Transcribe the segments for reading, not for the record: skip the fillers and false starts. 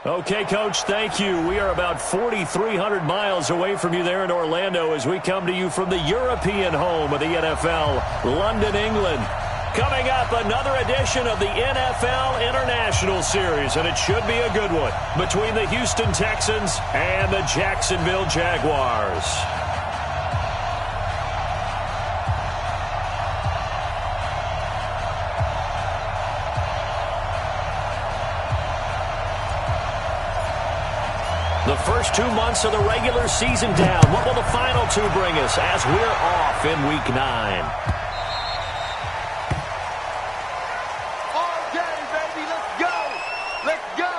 Okay, Coach, thank you. We are about 4,300 miles away from you there in Orlando as we come to you from the European home of the NFL, London, England. Coming up, another edition of the NFL International Series, and it should be a good one, between the Houston Texans and the Jacksonville Jaguars. The first 2 months of the regular season down. What will the final two bring us as we're off in Week 9? All day, baby. Let's go. Let's go.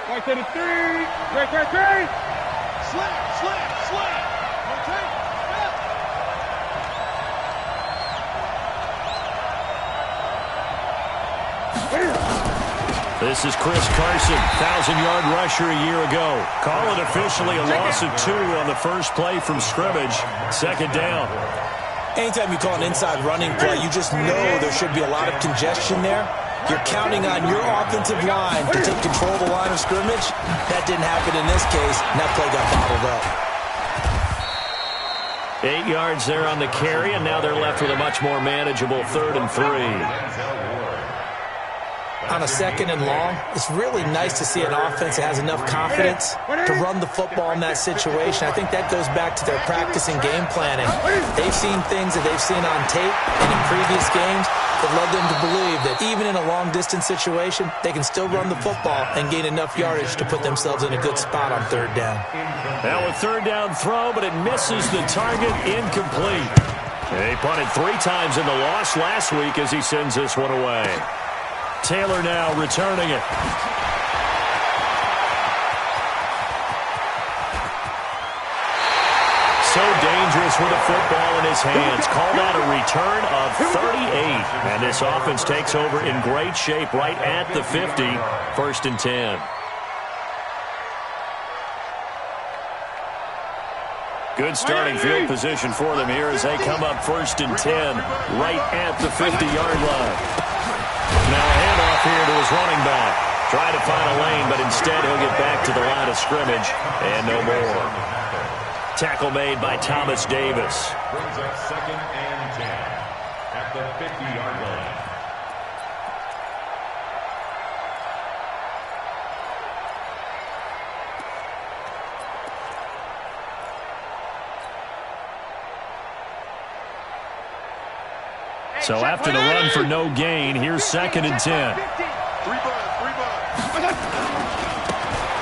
Right to the three. Right. Slam. Okay. This is Chris Carson, 1,000-yard rusher a year ago. Call it officially a loss of 2 on the first play from scrimmage. Second down. Anytime you call an inside running play, you just know there should be a lot of congestion there. You're counting on your offensive line to take control of the line of scrimmage. That didn't happen in this case, and that play got bottled up. 8 yards there on the carry, and now they're left with a much more manageable 3rd and 3. On a 2nd and long, it's really nice to see an offense that has enough confidence to run the football in that situation. I think that goes back to their practice and game planning. They've seen things that they've seen on tape and in previous games that led them to believe that even in a long-distance situation, they can still run the football and gain enough yardage to put themselves in a good spot on 3rd down. Now a 3rd down throw, but it misses the target, incomplete. They punted 3 times in the loss last week as he sends this one away. Taylor now returning it. So dangerous with the football in his hands. Called out a return of 38. And this offense takes over in great shape right at the 50. 1st and 10. Good starting field position for them here as they come up 1st and 10 right at the 50-yard line. Now a handoff here to his running back. Try to find a lane, but instead he'll get back to the line of scrimmage and no more. Tackle made by Thomas Davis. Brings up 2nd and 10 at the 50-yard line. So after the run for no gain, here's 2nd and 10.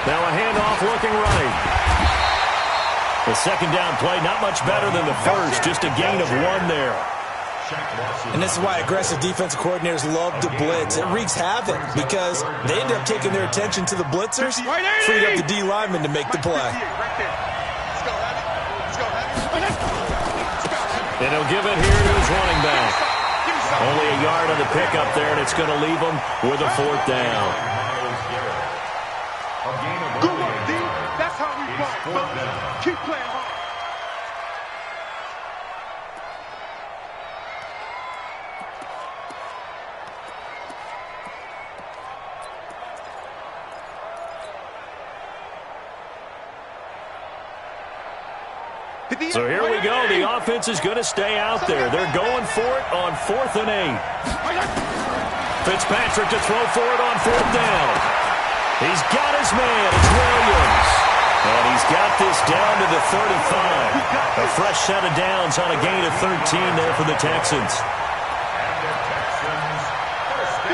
Now a handoff looking right. The 2nd down play, not much better than the first, just a gain of 1 there. And this is why aggressive defensive coordinators love to blitz. It wreaks havoc because they end up taking their attention to the blitzers, freed up the D lineman to make the play. And he'll give it here to his running back. Only a yard on the pickup there, and it's going to leave him with a 4th down. Good work, D. That's how we fight. Keep playing hard. So here we go. The offense is going to stay out there. They're going for it on 4th and 8. Fitzpatrick to throw for it on 4th down. He's got his man. It's Williams. And he's got this down to the 35. A fresh set of downs on a gain of 13 there for the Texans.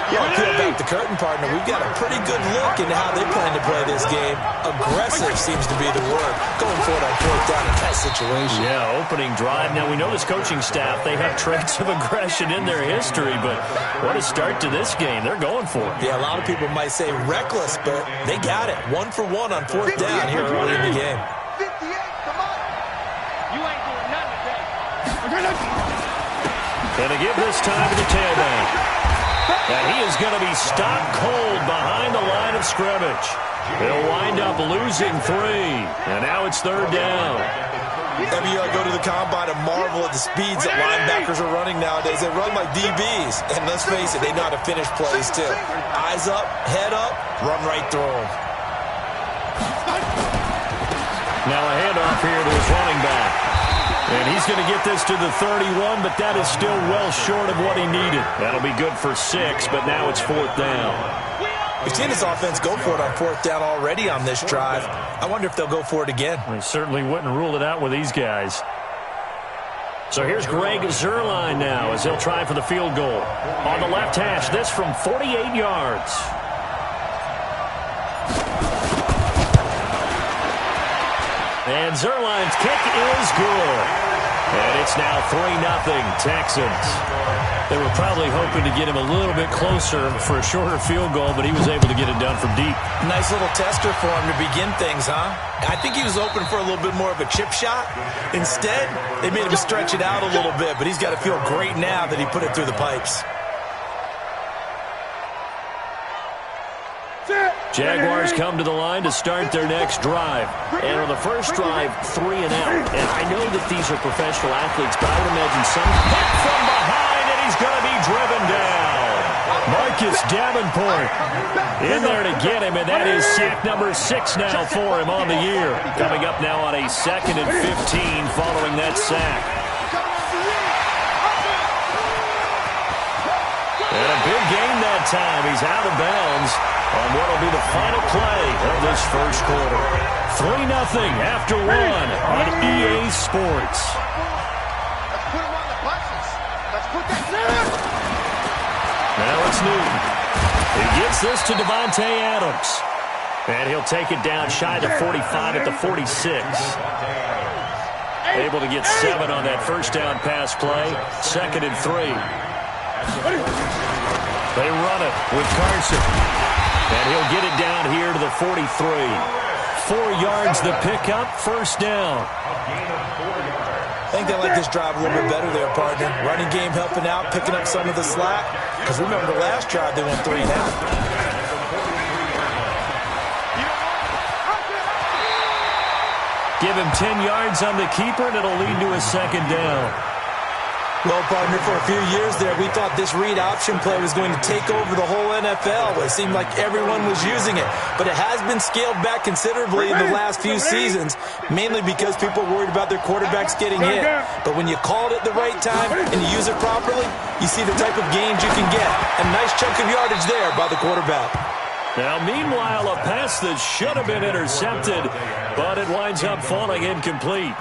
Yeah, peel back the curtain, partner. We've got a pretty good look into how they plan to play this game. Aggressive seems to be the word. Going for it on 4th down in that situation. Yeah, opening drive. Now, we know this coaching staff, they have traits of aggression in their history, but what a start to this game. They're going for it. Yeah, a lot of people might say reckless, but they got it. 1 for 1 on 4th down here early in the game. 58, come on. You ain't doing nothing today. And they give this time to the tailback. And he is going to be stopped cold behind the line of scrimmage. They'll wind up losing 3. And now it's 3rd down. Every year I go to the combine and marvel at the speeds that linebackers are running nowadays. They run like DBs. And let's face it, they know how to finish plays too. Eyes up, head up, run right through them. Now a handoff here to his running back. And he's going to get this to the 31, but that is still well short of what he needed. That'll be good for 6, but now it's 4th down. We've seen this offense go for it on 4th down already on this drive. I wonder if they'll go for it again. They certainly wouldn't rule it out with these guys. So here's Greg Zuerlein now as he'll try for the field goal. On the left hash, this from 48 yards. And Zuerlein's kick is good. And it's now 3-0 Texans. They were probably hoping to get him a little bit closer for a shorter field goal, but he was able to get it done from deep. Nice little tester for him to begin things, huh? I think he was open for a little bit more of a chip shot. Instead, they made him stretch it out a little bit, but he's got to feel great now that he put it through the pipes. Jaguars come to the line to start their next drive. And on the first drive, 3 and out. And I know that these are professional athletes, but I would imagine some hit from behind, and he's going to be driven down. Marcus Davenport in there to get him, and that is sack number 6 now for him on the year. Coming up now on a 2nd and 15 following that sack. And a big gain that time. He's out of bounds on what will be the final play of this first quarter. 3-0 after 1 on EA Sports. Let's put him on the buses. Let's put that there. Now it's Newton. He gets this to Devontae Adams. And he'll take it down shy of the 45 at the 46. Able to get 7 on that first down pass play. 2nd and 3. They run it with Carson. And he'll get it down here to the 43. 4 yards the pickup, first down. I think they like this drive a little bit better there, partner. Running game helping out, picking up some of the slack. Because remember the last drive, they went 3 and out. Give him 10 yards on the keeper, and it'll lead to a 2nd down. Well, partner, for a few years there, we thought this read option play was going to take over the whole NFL. It seemed like everyone was using it. But it has been scaled back considerably in the last few seasons, mainly because people are worried about their quarterbacks getting hit. But when you call it at the right time and you use it properly, you see the type of gains you can get. A nice chunk of yardage there by the quarterback. Now, meanwhile, a pass that should have been intercepted, but it winds up falling incomplete.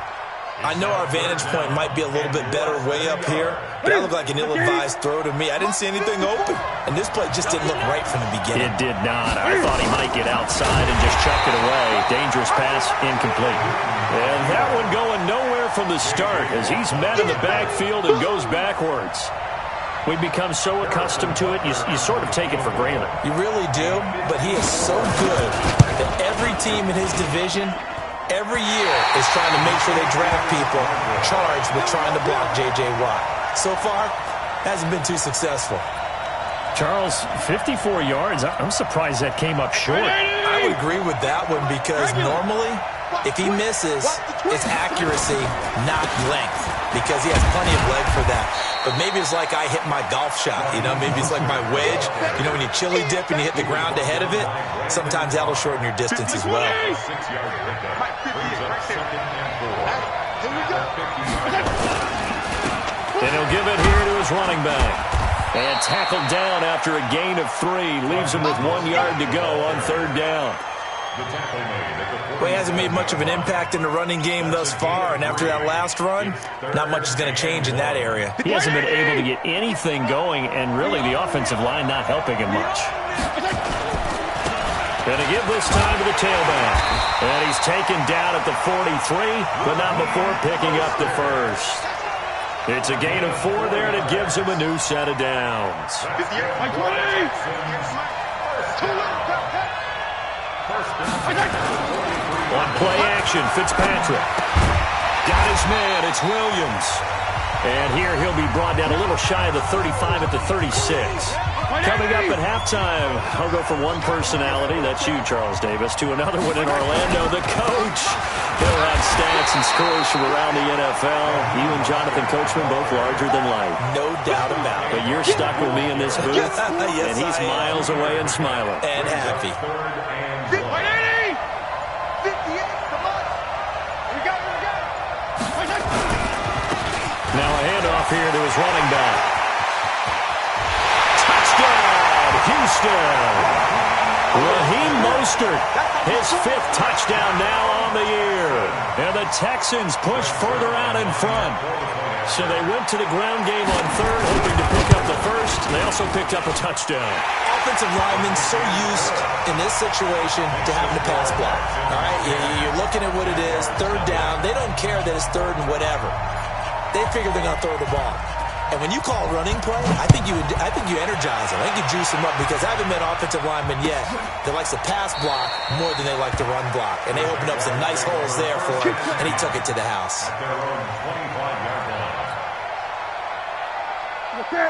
I know our vantage point might be a little bit better way up here, but that looked like an ill-advised throw to me. I didn't see anything open, and this play just didn't look right from the beginning. It did not. I thought he might get outside and just chuck it away. Dangerous pass, incomplete. And that one going nowhere from the start as he's met in the backfield and goes backwards. We've become so accustomed to it, you sort of take it for granted. You really do, but he is so good that every team in his division every year is trying to make sure they draft people charged with trying to block J.J. Watt. So far, hasn't been too successful. Charles, 54 yards. I'm surprised that came up short. I would agree with that one because normally, if he misses, it's accuracy, not length, because he has plenty of leg for that. But maybe it's like I hit my golf shot, you know? Maybe it's like my wedge. You know, when you chili dip and you hit the ground ahead of it, sometimes that'll shorten your distance as well. And he'll give it here to his running back. And tackled down after a gain of 3. Leaves him with 1 yard to go on 3rd down. Well, he hasn't made much of an impact in the running game thus far, and after that last run, not much is going to change in that area. He hasn't been able to get anything going, and really the offensive line not helping him much. Going to give this time to the tailback. And he's taken down at the 43, but not before picking up the first. It's a gain of 4 there, and it gives him a new set of downs. On play action, Fitzpatrick. Got his man, it's Williams. And here he'll be brought down a little shy of the 35 at the 36. Coming up at halftime, I'll go from one personality, that's you, Charles Davis, to another one in Orlando, the coach. He'll have stats and scores from around the NFL. You and Jonathan Coachman both larger than life. No doubt about it. But you're stuck with me in this booth, Yes, and he's miles away and smiling. And happy. 58, come on. We got it. Now a handoff here to his running back. Touchdown, Houston. Raheem Mostert, his 5th touchdown now on the year. And the Texans push further out in front. So they went to the ground game on 3rd, hoping to pick up the 1st. They also picked up a touchdown. Offensive linemen so used in this situation to having to pass block. All right, you're looking at what it is, 3rd down. They don't care that it's 3rd and whatever. They figure they're going to throw the ball. And when you call running play, I think you energize them. I think you juice them up because I haven't met offensive linemen yet that likes to pass block more than they like to run block. And they opened up some nice holes there for him, and he took it to the house.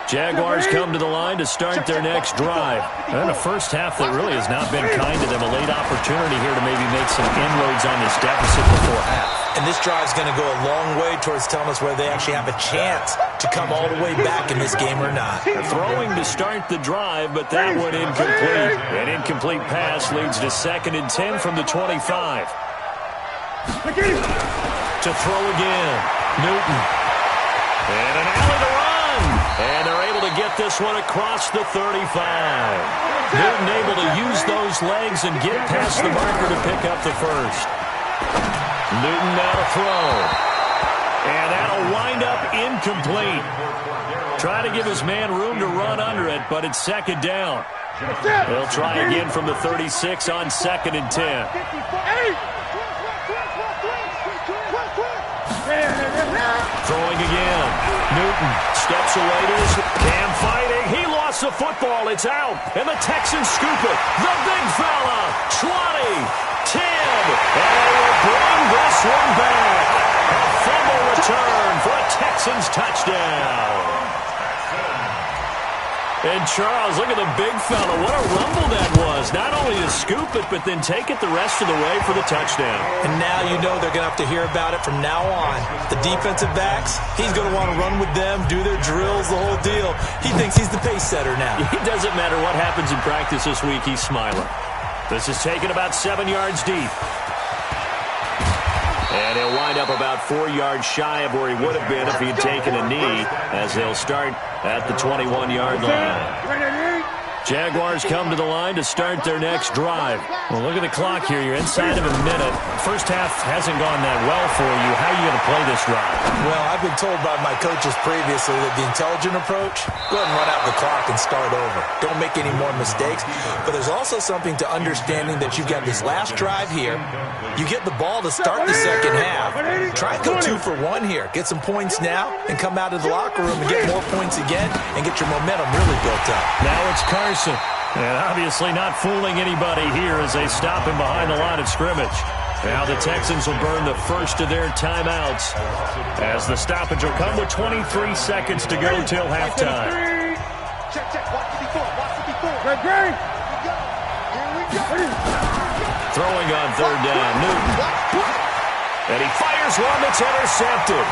Jaguars come to the line to start their next drive. And a first half that really has not been kind to them. A late opportunity here to maybe make some inroads on this deficit before half. And this drive's going to go a long way towards telling us whether they actually have a chance to come all the way back in this game or not. Throwing to start the drive, but that one incomplete. An incomplete pass leads to 2nd and 10 from the 25. To throw again. Newton. And an alley to run. And they're able to get this one across the 35. Newton able to use those legs and get past the marker to pick up the 1st. Newton now to throw. And that'll wind up incomplete. Try to give his man room to run under it, but it's 2nd down. They'll try again from the 36 on 2nd and 10. Throwing again. Newton steps away to his Cam fighting. He lost the football. It's out. And the Texans scoop it. The big fella. 20, 10. And they will bring this one back. A fumble return for a Texans touchdown. And Charles, look at the big fella. What a rumble that was. Not only to scoop it, but then take it the rest of the way for the touchdown. And now you know they're going to have to hear about it from now on. The defensive backs, he's going to want to run with them, do their drills, the whole deal. He thinks he's the pace setter now. It doesn't matter what happens in practice this week, he's smiling. This is taken about 7 yards deep. And he'll wind up about 4 yards shy of where he would have been if he had taken a knee, as they'll start at the 21-yard line. Jaguars come to the line to start their next drive. Well, look at the clock here. You're inside of a minute. First half hasn't gone that well for you. How are you going to play this drive? Well, I've been told by my coaches previously that the intelligent approach, go ahead and run out the clock and start over. Don't make any more mistakes. But there's also something to understanding that you've got this last drive here. You get the ball to start the second half. Try and go 2 for 1 here. Get some points now and come out of the locker room and get more points again and get your momentum really built up. Now it's Carson. And obviously not fooling anybody here as they stop him behind the line of scrimmage. Now the Texans will burn the first of their timeouts as the stoppage will come with 23 seconds to go till halftime. Check. Watch it before. Here we go. Throwing on 3rd down, Newton. And he fires one that's intercepted.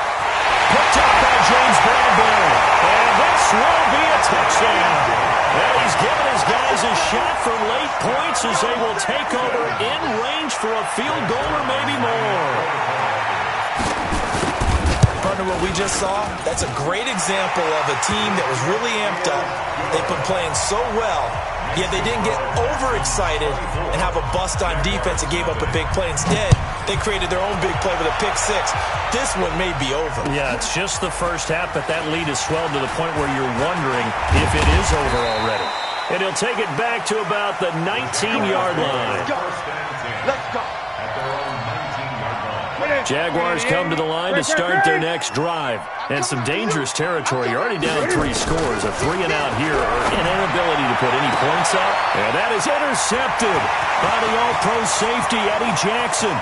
Picked up by James Bradbury. And this will be a touchdown. Well, he's given his guys a shot for late points as they will take over in range for a field goal or maybe more. Partner, what we just saw, that's a great example of a team that was really amped up. They've been playing so well, yet they didn't get overexcited and have a bust on defense and gave up a big play. Instead, they created their own big play with a pick 6. This one may be over. Yeah, it's just the first half, but that lead has swelled to the point where you're wondering if it is over already. And he'll take it back to about the 19-yard line. Let's go. Jaguars come to the line to start their next drive. And some dangerous territory. You're already down 3 scores. A 3-and-out here, or an inability to put any points up. And that is intercepted by the all-pro safety, Eddie Jackson.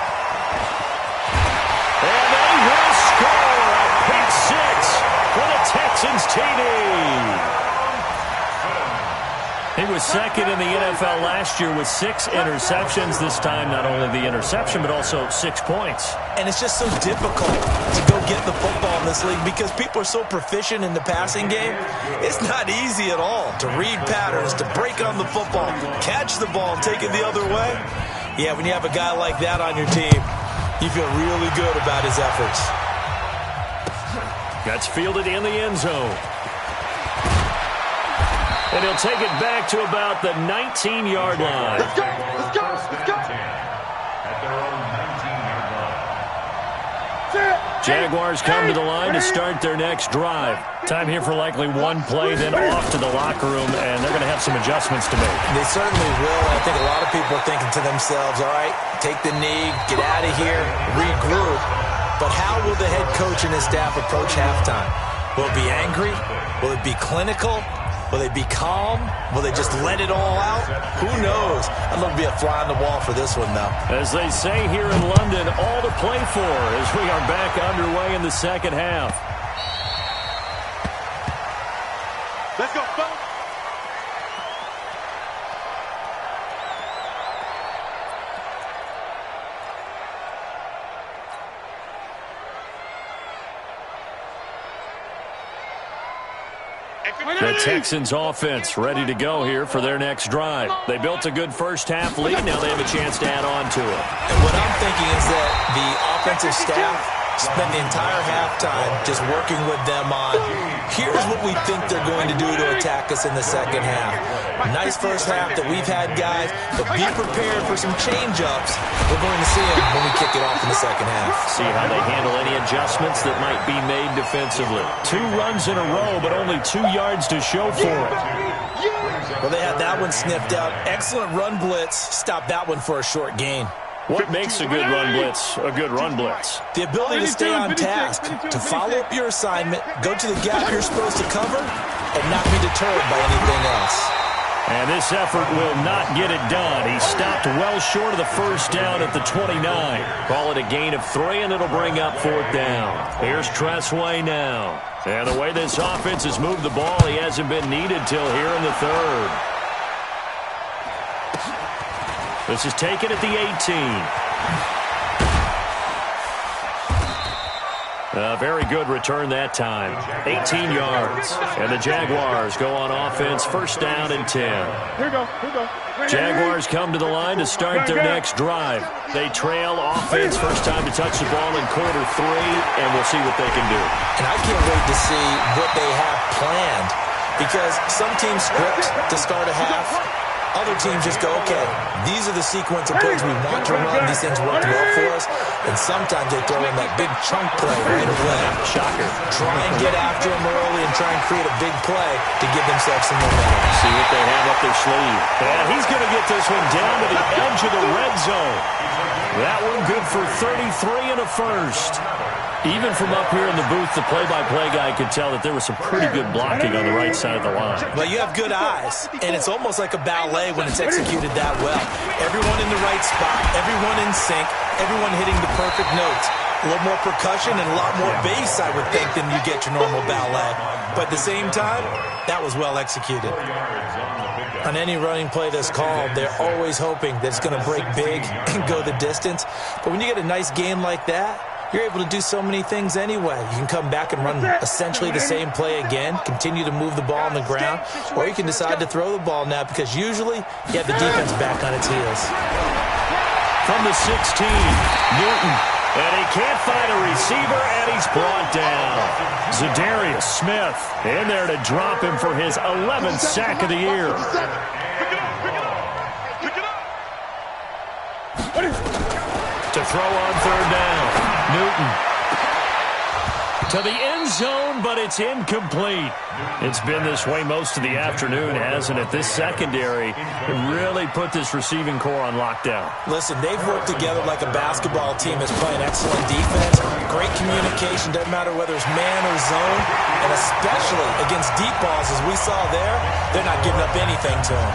And they will score a pick 6 Texans TD. He was second in the NFL last year with 6 interceptions. This time, not only the interception, but also 6 points. And it's just so difficult to go get the football in this league because people are so proficient in the passing game. It's not easy at all to read patterns, to break on the football, catch the ball, and take it the other way. Yeah, when you have a guy like that on your team, you feel really good about his efforts. Gets fielded in the end zone. And he'll take it back to about the 19-yard line. Let's go, let's go, let's go. At their own 19-yard line. Jaguars come to the line to start their next drive. Time here for likely one play, then off to the locker room, and they're going to have some adjustments to make. They certainly will. I think a lot of people are thinking to themselves, all right, take the knee, get out of here, regroup. But how will the head coach and his staff approach halftime? Will it be angry? Will it be clinical? Will they be calm? Will they just let it all out? Who knows? I'd love to be a fly on the wall for this one, though. As they say here in London, all to play for as we are back underway in the second half. Let's go, folks. The Texans offense ready to go here for their next drive. They built a good first half lead. Now they have a chance to add on to it. And what I'm thinking is that the offensive staff spent the entire halftime just working with them on, here's what we think they're going to do to attack us in the second half. Nice first half that we've had, guys, but be prepared for some change-ups. We're going to see them when we kick it off in the second half. See how they handle any adjustments that might be made defensively. 2 runs in a row, but only 2 yards to show for it. Well, they had that one sniffed out. Excellent run blitz. Stop that one for a short gain. What makes a good run blitz a good run blitz? The ability to stay on task, to follow up your assignment, go to the gap you're supposed to cover, and not be deterred by anything else. And this effort will not get it done. He stopped well short of the first down at the 29. Call it a gain of 3, and it'll bring up 4th down. Here's Tressway now. And the way this offense has moved the ball, he hasn't been needed till here in the 3rd. This is taken at the 18. A very good return that time. 18 yards. And the Jaguars go on offense, first down and 10. Here we go. Jaguars come to the line to start their next drive. They trail offense, first time to touch the ball in quarter 3, and we'll see what they can do. And I can't wait to see what they have planned, because some teams script to start a half. Other teams just go, okay, these are the sequence of plays we want to run. These things worked well for us. And sometimes they throw in that big chunk play right away. Shocker. Try and get after them early and try and create a big play to give themselves some momentum. See what they have up their sleeve. And he's going to get this one down to the edge of the red zone. That one good for 33 and a first. Even from up here in the booth, the play-by-play guy could tell that there was some pretty good blocking on the right side of the line. Well, you have good eyes, and it's almost like a ballet when it's executed that well. Everyone in the right spot, everyone in sync, everyone hitting the perfect notes. A little more percussion and a lot more bass, I would think, than you get your normal ballet. But at the same time, that was well executed. On any running play that's called, they're always hoping that it's going to break big and go the distance. But when you get a nice game like that, you're able to do so many things anyway. You can come back and run essentially the same play again, continue to move the ball on the ground, or you can decide to throw the ball now because usually you have the defense back on its heels. From the 16, Newton. And he can't find a receiver, and he's brought down. Zadarius Smith in there to drop him for his 11th sack of the year. To throw on 3rd down. Newton to the end zone, but it's incomplete. It's been this way most of the afternoon, hasn't it? This secondary really put this receiving core on lockdown. Listen, they've worked together like a basketball team that's playing excellent defense. Great communication, doesn't matter whether it's man or zone. And especially against deep balls, as we saw there, they're not giving up anything to them.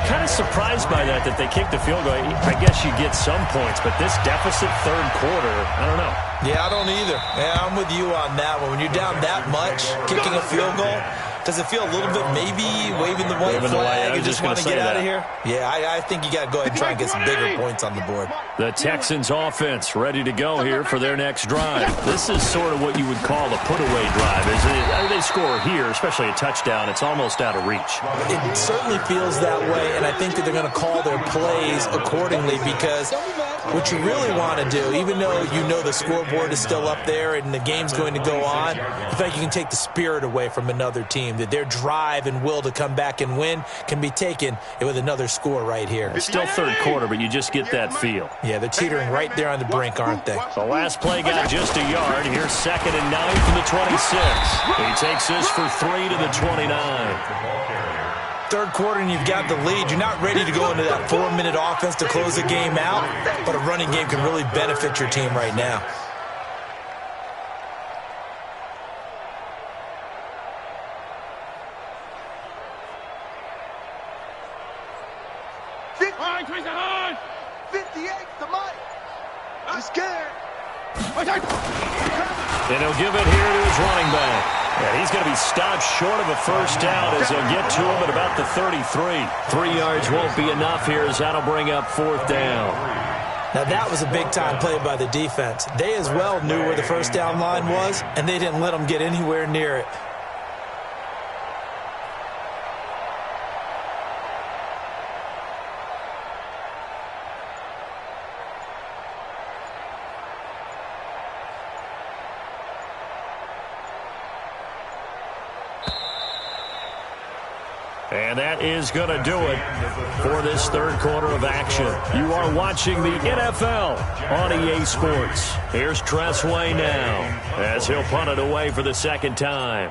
Kind of surprised by that they kicked the field goal. I guess you get some points, but this deficit third quarter, I don't know. Yeah, I don't either. Yeah, I'm with you on that one. When you're down that much, kicking a field goal, does it feel a little bit maybe waving the white flag and just want to get out of here? Yeah, I think you got to go ahead and try and get some bigger points on the board. The Texans offense ready to go here for their next drive. This is sort of what you would call a put-away drive. They score here, especially a touchdown, it's almost out of reach. It certainly feels that way, and I think that they're going to call their plays accordingly because what you really want to do, even though you know the scoreboard is still up there and the game's going to go on, in fact, you can take the spirit away from another team, that their drive and will to come back and win can be taken with another score right here. It's still third quarter, but you just get that feel. Yeah, they're teetering right there on the brink, aren't they? The last play got just a yard. Here's 2nd and 9 from the 26. He takes this for 3 to the 29. Third quarter and you've got the lead. You're not ready to go into that 4-minute offense to close the game out, but a running game can really benefit your team right now. Line, 58 to Mike. I'm scared. And he'll give it here to his running back. And he's going to be stopped short of a first down as they'll get to him at about the 33. 3 yards won't be enough here as that'll bring up 4th down. Now that was a big-time play by the defense. They as well knew where the first down line was, and they didn't let them get anywhere near it. And that is going to do it for this third quarter of action. You are watching the NFL on EA Sports. Here's Tressway now as he'll punt it away for the second time.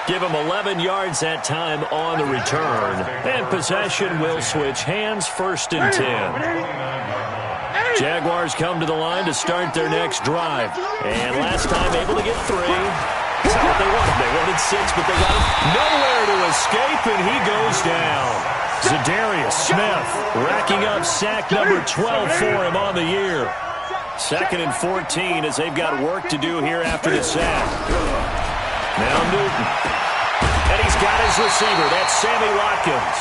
Give him 11 yards that time on the return. And possession will switch hands, 1st and 10. Jaguars come to the line to start their next drive. And last time able to get 3. That's not what they wanted. They wanted 6, but they got nowhere to escape, and he goes down. Zadarius Smith racking up sack number 12 for him on the year. 2nd and 14 as they've got work to do here after the sack. Now Newton. And he's got his receiver. That's Sammy Watkins.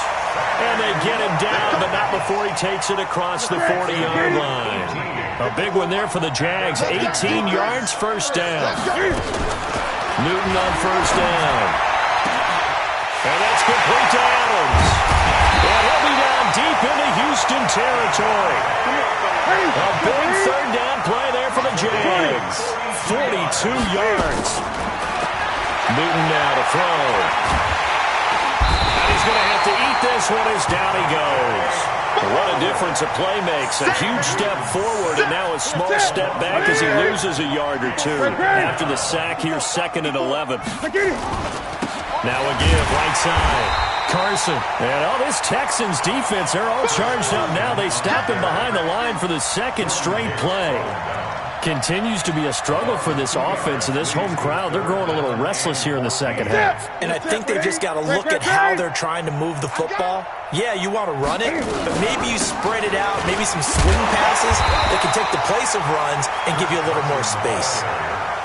And they get him down, but not before he takes it across the 40-yard line. A big one there for the Jags. 18 yards, 1st down. Newton on 1st down. And that's complete to Adams. And he'll be down deep into Houston territory. A big 3rd down play there for the Jags. 42 yards. Newton now to throw. And he's going to have to eat this one as down he goes. What a difference a play makes. A huge step forward and now a small step back as he loses a yard or 2. After the sack here, 2nd and 11. Now a give, right side. Carson. And this Texans defense, they're all charged up now. They stop him behind the line for the 2nd straight play. Continues to be a struggle for this offense, and this home crowd, they're growing a little restless here in the second half. And I think they've just got to look at how they're trying to move the football. Yeah, you want to run it, but maybe you spread it out, maybe some swing passes that can take the place of runs and give you a little more space.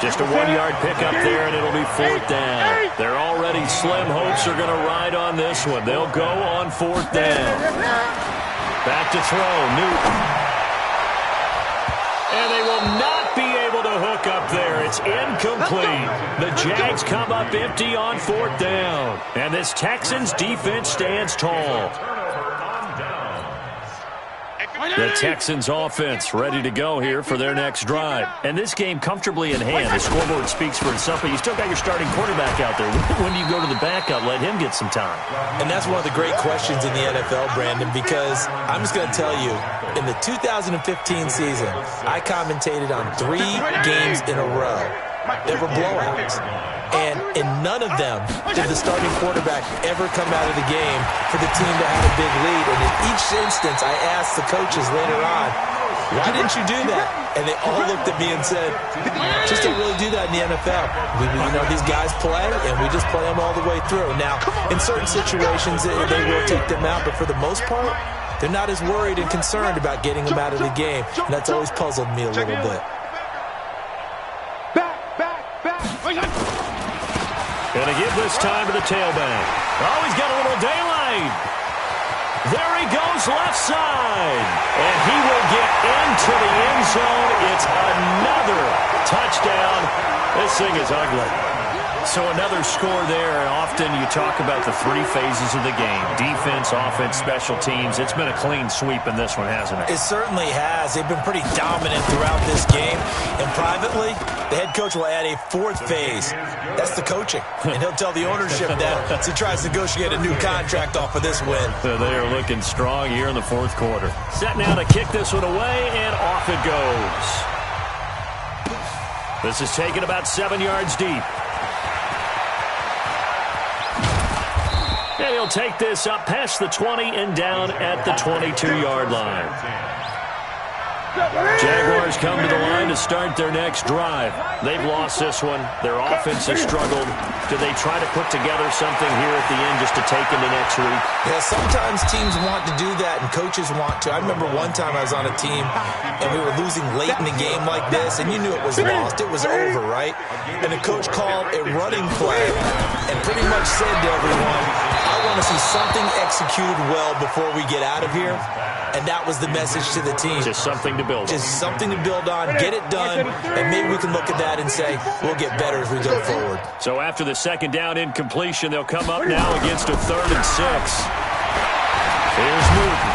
Just a 1-yard pickup there, and it'll be 4th down. Their already slim hopes are going to ride on this one. They'll go on 4th down. Back to throw, Newton. And they will not be able to hook up there. It's incomplete. The Jags come up empty on 4th down. And this Texans defense stands tall. The Texans offense ready to go here for their next drive. And this game comfortably in hand. The scoreboard speaks for itself, but you still got your starting quarterback out there. When do you go to the backup? Let him get some time. And that's one of the great questions in the NFL, Brandon, because I'm just going to tell you, in the 2015 season, I commentated on 3 games in a row that were blowouts. And in none of them did the starting quarterback ever come out of the game for the team that had a big lead. And in each instance, I asked the coaches later on, why didn't you do that? And they all looked at me and said, just don't really do that in the NFL. These guys play, and we just play them all the way through. Now, in certain situations, they will take them out, but for the most part, they're not as worried and concerned about getting them out of the game, and that's always puzzled me a little bit. Gonna give this time to the tailback. Oh, he's got a little daylight. There he goes, left side. And he will get into the end zone. It's another touchdown. This thing is ugly. So another score there. Often you talk about the three phases of the game. Defense, offense, special teams. It's been a clean sweep in this one, hasn't it? It certainly has. They've been pretty dominant throughout this game. And privately, the head coach will add a fourth phase. That's the coaching. And he'll tell the ownership that as he tries to negotiate a new contract off of this win. They are looking strong here in the fourth quarter. Set now to kick this one away, and off it goes. This is taken about 7 yards deep. And he'll take this up past the 20 and down at the 22-yard line. Jaguars come to the line to start their next drive. They've lost this one. Their offense has struggled. Do they try to put together something here at the end just to take into next week? Yeah, sometimes teams want to do that and coaches want to. I remember one time I was on a team and we were losing late in the game like this, and you knew it was lost. It was over, right? And the coach called a running play and pretty much said to everyone, I want to see something executed well before we get out of here. And that was the message to the team. Just something to build on. Just something to build on, get it done, and maybe we can look at that and say, we'll get better as we go forward. So after the second down incompletion, they'll come up now against a 3rd and 6. Here's Newton.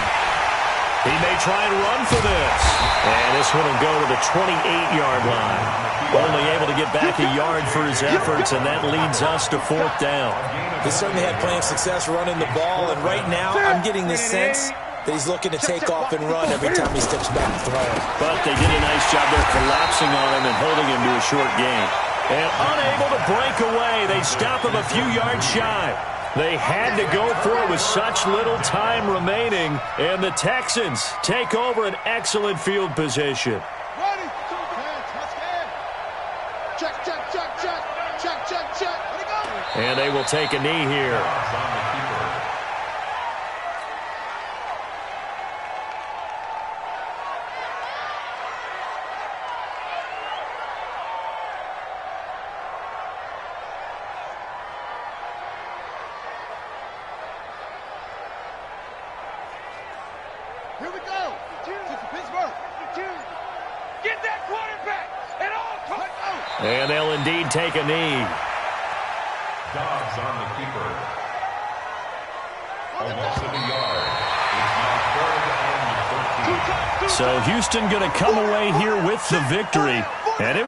He may try and run for this. And this one will go to the 28-yard line. Only able to get back a yard for his efforts, and that leads us to 4th down. He certainly had plenty of success running the ball, and right now I'm getting the sense that he's looking to take off and run every time he steps back to throw. But they did a nice job there collapsing on him and holding him to a short gain. And unable to break away, they stop him a few yards shy. They had to go for it with such little time remaining, and the Texans take over an excellent field position. Ready? Check, check, check, check, check, check, check. Let it go. And they will take a knee here. Here we go. Pittsburgh. Get that quarterback. And all go. And they'll indeed take a knee. Dobbs on the keeper. Almost to the yard. It's now 3rd and 13. So Houston going to come away here with the victory. And it